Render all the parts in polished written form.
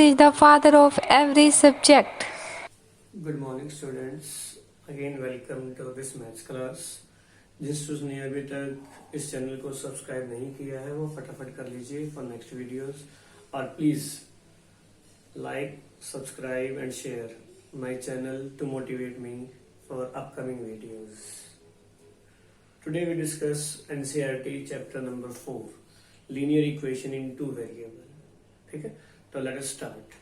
is the father of every subject. Good morning students, again welcome to this maths class. जिस ने अभी तक इस चैनल को सब्सक्राइब नहीं किया है वो फटाफट कर लीजिए फॉर नेक्स्ट वीडियोस और please like subscribe and share my channel to motivate me for upcoming videos. Today we discuss NCERT chapter number 4 linear equation in two variable. ठीक है, तो let us start.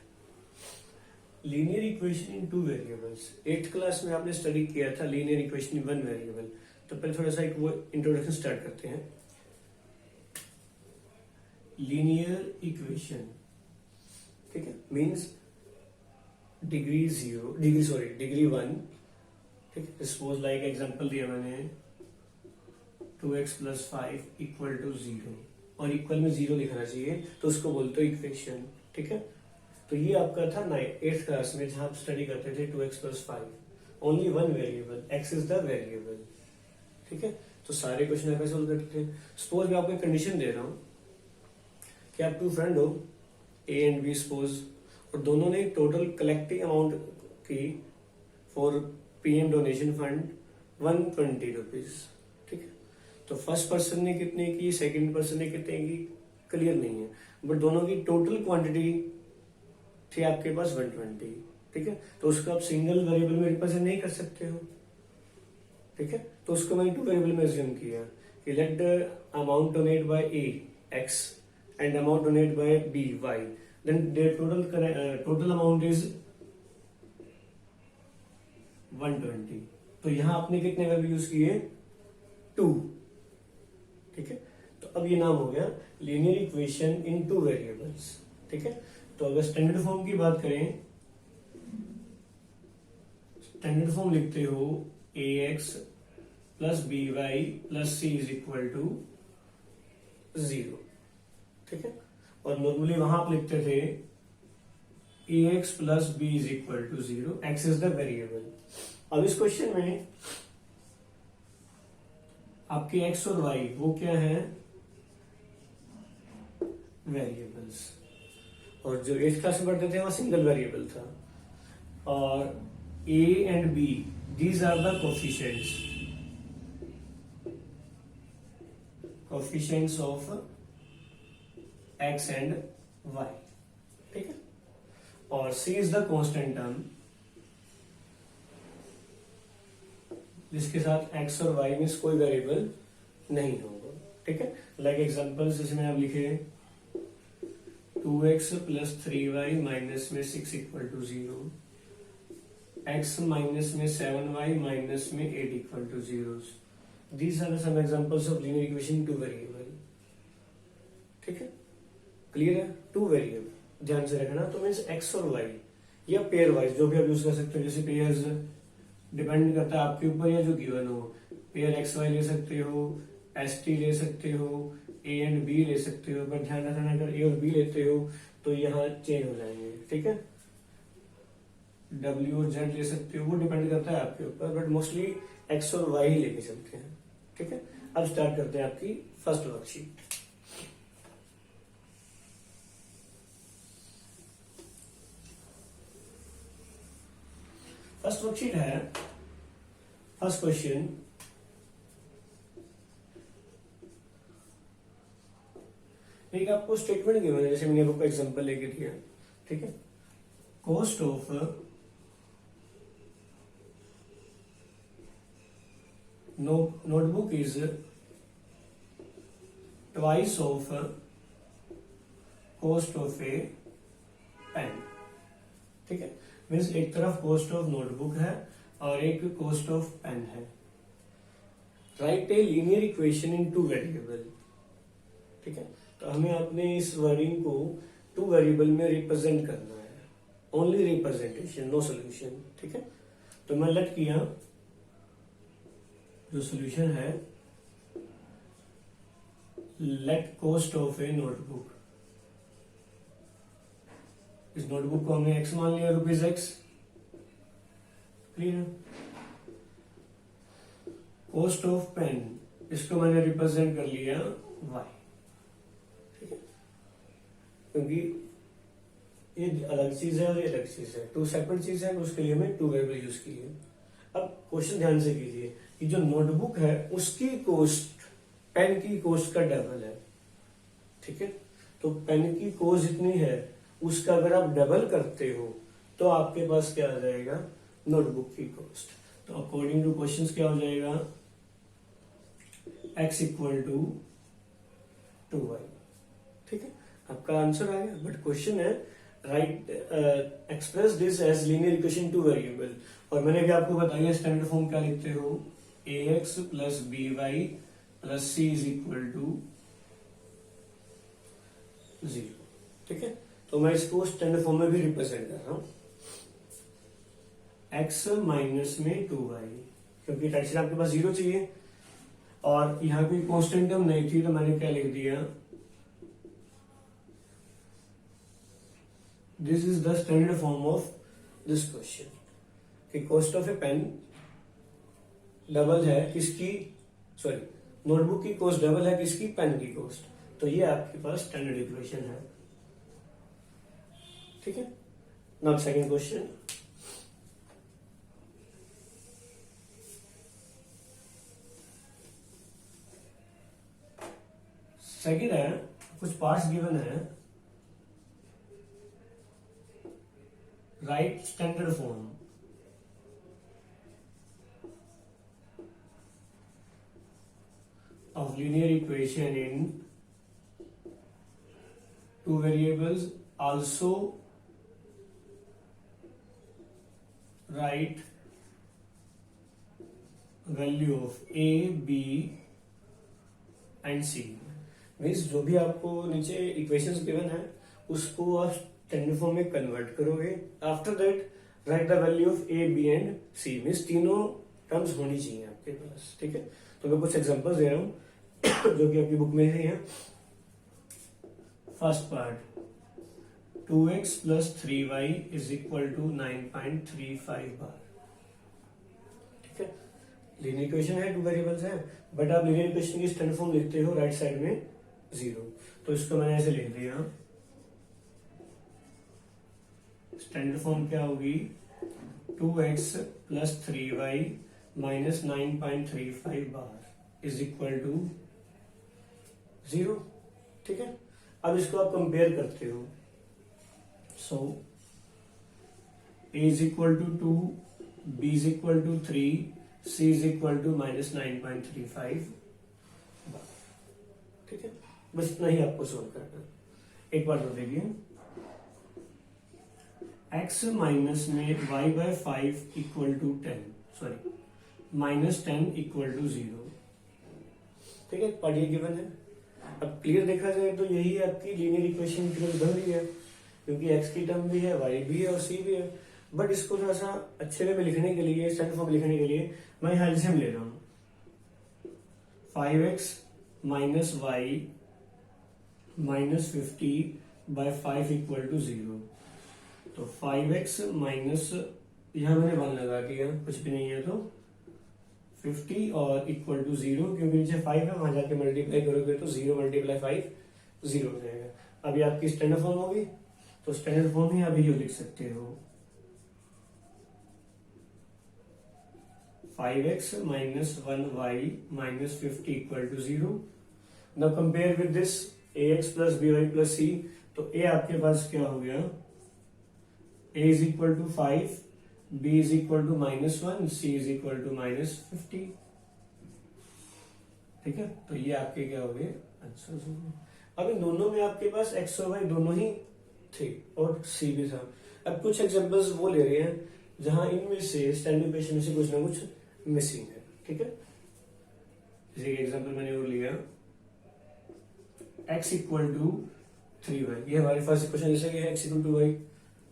Linear equation in two variables 8th class में आपने study किया था linear equation in one variable. तो पहले थोड़ा सा एक वो इंट्रोडक्शन स्टार्ट करते हैं. लीनियर इक्वेशन, ठीक है, मींस डिग्री 1. ठीक है, सपोज लाइक एग्जांपल दिया मैंने 2x + 5 = 0 और इक्वल में 0 लिखना चाहिए तो उसको बोलते हो इक्वेशन. ठीक है, तो ये आपका था 8th क्लास में जहां आप स्टडी करते थे 2x + 5 only one variable x is the variable. ठीक है, तो सारे क्वेश्चन आप सोल्व करते थे. सपोज मैं आपको एक कंडीशन दे रहा हूं कि आप 2 फ्रेंड हो A एंड B सपोज, और दोनों ने टोटल कलेक्टिव अमाउंट की for PM donation fund 120 rupees. ठीक है, तो फर्स्ट पर्सन ने कितने की, सेकंड पर्सन ने कितने की, क्लियर नहीं है, बट दोनों की टोटल क्वांटिटी थी आपके पास 120. ठीक है, तो उसको आप सिंगल वेरिएबल में रिप्रेजेंट नहीं कर सकते हो. ठीक है, तो उसको मैंने 2 वेरिएबल में अज्यूम किया कि let the amount donate by A x and amount donate by B y, then their total amount is 120. तो यहां आपने कितने वेरिएबल यूज किए, 2. ठीक है, तो अब ये नाम हो गया linear equation in two variables. ठीक है, तो अगर स्टैंडर्ड फॉर्म की बात करें, स्टैंडर्ड फॉर्म लिखते हो ax + by + c = 0. ठीक है, और नॉर्मली वहां आप लिखते थे ax + b = 0, x is the variable. अब इस क्वेश्चन में आपके x और y वो क्या है, वेरिएबल्स. और जो 8th क्लास में पढ़ते थे वहां सिंगल वेरिएबल था. और A and B these are the coefficients of x and y. ठीक है, और C is the constant term जिसके साथ x और y में कोई वेरिएबल नहीं होगा. ठीक है, लाइक एग्जांपल्स इसमें आप लिखे 2x + 3y माइनस में 6 = 0, x माइनस में 7y माइनस में 8 = 0. These are some examples of linear equation two variable. ठीक है, क्लियर है. 2 वेरिएबल ध्यान से रखना. तो मीन्स x और y या पेयर वाइज जो भी आप यूज कर सकते हो, जैसे पेयर्स डिपेंड करता है आपके ऊपर या जो गिवन हो. पेयर एक्स वाई ले सकते हो, ST ले सकते हो, A एंड B ले सकते हो, पर ध्यान रखना अगर A और B लेते हो तो यहाँ चेंज हो जाएंगे. ठीक है, W और Z ले सकते हो, वो डिपेंड करता है आपके ऊपर, बट मोस्टली X और Y ही लेके चलते हैं. ठीक है, अब स्टार्ट करते हैं आपकी फर्स्ट वर्कशीट. फर्स्ट वर्कशीट है, फर्स्ट क्वेश्चन, एक आपको स्टेटमेंट गिवन है, जैसे मैंने आपको एग्जांपल लेके दिया. ठीक है, cost of notebook is twice of cost of a pen. ठीक है, मीन्स एक तरफ कॉस्ट ऑफ नोटबुक है और एक कॉस्ट ऑफ पेन है. Right a linear equation in two variable. ठीक है, तो हमें अपने इस वर्डिंग को 2 वेरिएबल में रिप्रेजेंट करना है. Only representation, no solution. ठीक है, तो मैं लेट किया जो सोल्यूशन है, let cost of a notebook. इस नोटबुक को हमने x मान लिया, ₹x. Clear. Cost of pen, इसको मैंने रिप्रेजेंट कर लिया y. ठीक है, क्योंकि ये अलग चीज है और ये अलग चीज है, टू सेपरेट चीज है, उसके लिए हमें टू वेरिएबल यूज की है। अब क्वेश्चन ध्यान से कीजिए कि जो नोटबुक है उसकी कॉस्ट पेन की कॉस्ट का डबल है, ठीक है। तो पेन की कॉस्ट जितनी है उसका अगर आप डबल करते हो तो आपके पास क्या आ जाएगा, नोटबुक की कॉस्ट। तो अकॉर्डिंग टू क्वेश्चन क्या हो जाएगा, x इक्वल टू 2y, ठीक है। आपका आंसर आ गया। बट क्वेश्चन है write express this as linear equation two variable, और मैंने भी आपको बताया स्टैंडर्ड फॉर्म क्या लिखते हो, ax plus by plus c is equal to 0, ठीक है। तो मैं इसको स्टैंडर्ड फॉर्म में भी रिप्रेजेंट कर रहा हूं, x माइनस में 2y, क्योंकि राइट साइड आपके पास 0 चाहिए और यहाँ कोई कांस्टेंट टर्म नहीं थी, तो मैंने क्या लिख दिया, this is the standard form of this question कि cost of a pen double है किसकी, सॉरी नोटबुक की कॉस्ट डबल है किसकी, पेन की कॉस्ट। तो ये आपके पास स्टैंडर्ड इक्वेशन है, ठीक है। नाउ सेकंड क्वेश्चन, सेकंड है कुछ पार्ट्स गिवन है, right standard form of linear equation in two variables, also write value of a, b and c। Means जो भी आपको नीचे इक्वेशंस गिवन है उसको आप स्टैंडर्ड फॉर्म में कन्वर्ट करोगे। After that write the value of a, b and c, means तीनों टर्म्स होनी चाहिए आपके पास, ठीक है। तो मैं कुछ एग्जांपल्स दे रहा हूं जो कि आपकी बुक में ही है। First part, 2x plus 3y is equal to 9.35 bar, ठीक है। लीनियर इक्वेशन है, टू वेरिएबल्स है, बट आप लीनियर इक्वेशन की स्टैंडर्ड फॉर्म लिखते हो राइट साइड में 0, तो इसको मैंने ऐसे लिख दिया, स्टैंडर्ड फॉर्म क्या होगी, 2x plus 3y minus 9.35 bar is equal to 0, ठीक है। अब इसको आप कंपेयर करते हो, so a is equal to 2, b is equal to 3, c is equal to minus 9.35, ठीक है। बस इतना ही आपको सोल्व करना है। एक बार तो देखिए, x माइनस में y by 5 equal to 10, sorry minus 10 equal to 0, ठीक है। पार्ट ये गिवन है। अब क्लियर देखा जाए तो यही आपकी लीनियर इक्वेशन बन रही है, क्योंकि x की टर्म भी है, y भी है और c भी है। बट इसको थोड़ा सा अच्छे वे में लिखने के लिए, स्टैंडर्ड फॉर्म लिखने के लिए मैं यहाँ एलसीएम ले रहा हूँ, 5x minus y minus 50 by 5 equal to 0। तो 5x माइनस, यहां मैंने 1 लगा दिया, कुछ भी नहीं है, तो 50 और इक्वल टू 0, क्योंकि नीचे 5 है, वहां जाके मल्टीप्लाई करोगे तो 0 मल्टीप्लाई 5 0 हो जाएगा। अभी आपकी स्टैंडर्ड फॉर्म होगी, तो स्टैंडर्ड फॉर्म ही अभी यू लिख सकते हो, 5x minus 1y minus 50 equal to 0। Now compare with this ax plus by plus c, तो a आपके पास क्या हो गया, a is equal to 5, b is equal to -1, c is equal to -50, ठीक है। तो ये आपके क्या हो गए आंसर। अब इन दोनों में आपके पास x और y दोनों ही थे और c भी था। अब कुछ एग्जांपल्स वो ले रहे हैं जहां इनमें से स्टैंडर्ड इक्वेशन में से कुछ ना कुछ मिसिंग है, ठीक है। जैसे एग्जांपल मैंने वो लिया, x इक्वल टू 3y, ये हमारे फर्स्ट इक्वेशन जैसे कि है x इक्वल टू y,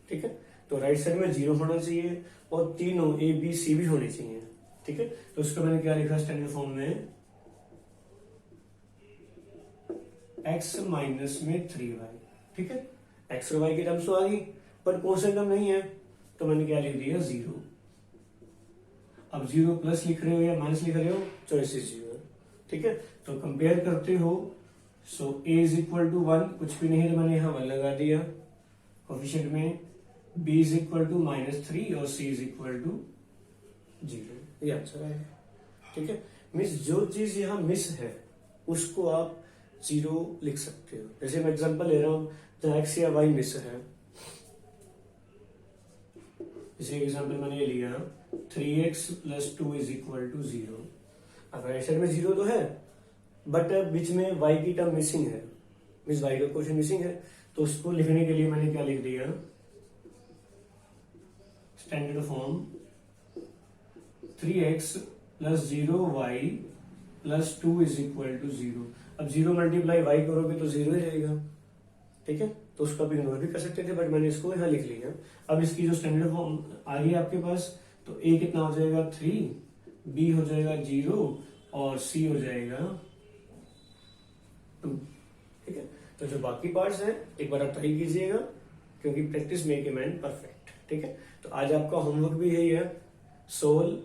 ठीक है। तो राइट साइड में 0 होना चाहिए और तीनों a b c भी होने चाहिए, ठीक है। तो उसको मैंने क्या लिखा स्टैंडर्ड फॉर्म में, x माइनस में 3y, ठीक है। x और y की टर्म्स तो आ गई, पर कॉन्स्टेंट टर्म नहीं है, तो मैंने क्या लिख दिया 0। अब 0 प्लस लिख रहे हो या माइनस लिख रहे हो, चॉइस इज योर, ठीक है। तो कंपेयर करते हो, so a is equal to 1, कुछ भी नहीं है तो मैंने यहाँ 1 लगा दिया, कोफिशिएंट में b इज इक्वल टू -3 और c इज इक्वल टू 0, ये आंसर है। ठीक है, मीन्स जो चीज यहाँ मिस है उसको आप 0 लिख सकते हो। जैसे मैं एग्जांपल ले रहा हूँ जहाँ x या y मिस है, जैसे एग्जांपल मैंने ये लिया 3x + 2 इज इक्वल टू 0। अब आंसर में 0 तो है, बट बीच में y की टर्म मिसिंग है, मीन्स y का क्वेश्चन मिसिंग है, तो उसको लिखने के लिए मैंने क्या लिख दिया, standard form 3x + 0y + 2 is equal to 0। अब 0 मल्टीप्लाई y करोगे तो 0 ही रहेगा। ठीक है, तो उसको आप इग्नोर भी कर सकते थे, बट मैंने इसको यहाँ लिख लिया। अब इसकी जो स्टैंडर्ड फॉर्म आ गई आपके पास, तो a कितना हो जाएगा 3, b हो जाएगा 0 और c हो जाएगा 2। ठीक है, तो जो बाकी पार्ट्स हैं एक बार आप ट्राई कीजिएगा, क्योंकि practice make a man perfect. ठीक है, तो आज आपका होमवर्क भी यही है, सोल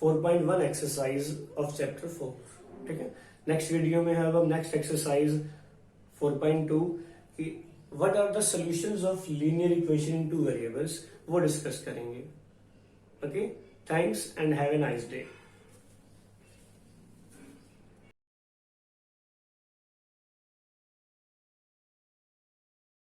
4.1 एक्सरसाइज ऑफ चैप्टर 4। ठीक है, नेक्स्ट वीडियो में है अब नेक्स्ट एक्सरसाइज 4.2 कि what are the solutions of linear equation in 2 variables, वो डिस्कस करेंगे। Okay, thanks and have a nice day.